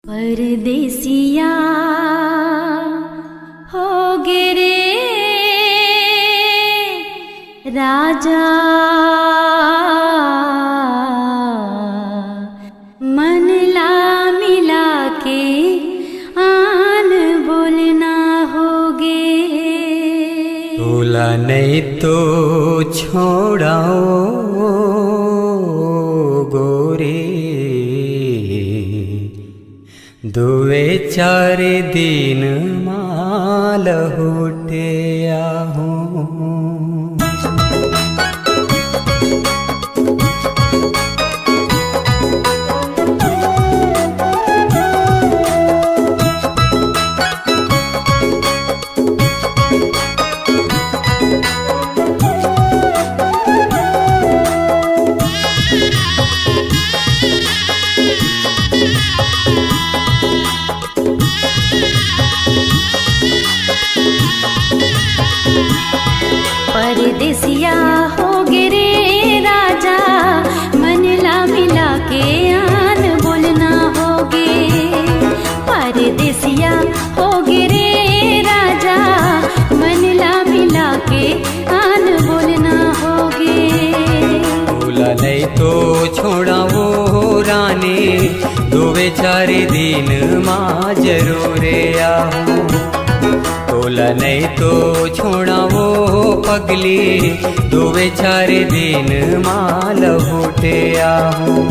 परदेसिया हो गे रे राजा, मन ला मिला के आन बोलना होगे। तोला नहीं तो छोड़ाओ गोरे, दुए चार दिन माल होटे आहूं। परदेसिया हो गे रे राजा, मन ला मिला के आन बोलना होगे। परदेसिया हो गे रे राजा, मन ला मिला के आन बोलना होगे। तोला नहीं तो छोड़ाओ रानी, दुए चार दिन मां जरूर आहूं। तोला नहीं तो छोड़ाओ पगली, दुए चार दिन माल होटे आहूं।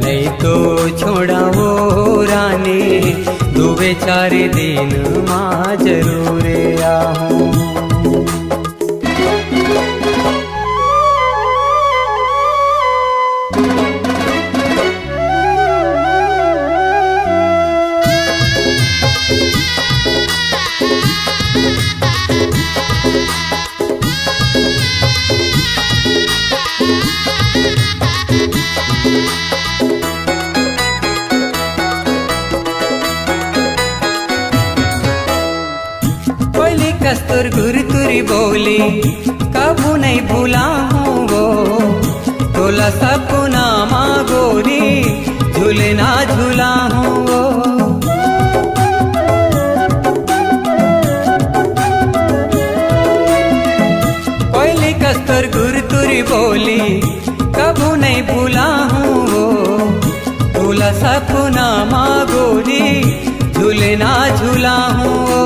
नहीं तो छोड़ाओ रानी, दुए चार दिन मां जरूर आहूं। कस्तूर गुरतुरी बोली कबू नहीं भूला हूँ वो, तोला सपना माँ गोरी झूलना झूला हूँ वो। कोयली कस्तूर गुरतुरी बोली कबू नहीं भूला हूँ वो, तोला सपना माँ गोरी झूलना झूला हूँ वो।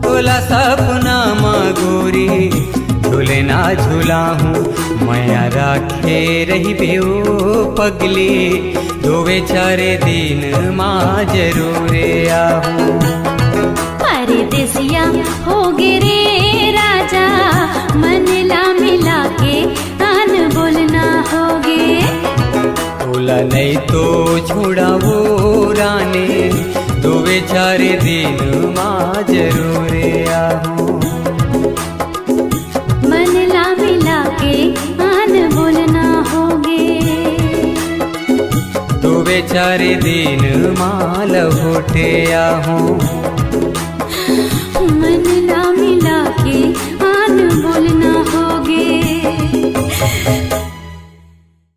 तोला सपना माँ गोरी झूलना झूला हूँ। मैया राखे रही बेओ पगली, दुए चार दिन माँ जरूर आहूं। परदेसिया हो गे रे राजा, मन ला मिला के आन बोलना होगे। तोला नहीं तो छोड़ाओ रानी, दुए चार दिन मां जरूर आहूं। मन ला मिला के आन बोलना होगे। दुए चार दिन माल होटे आहूं।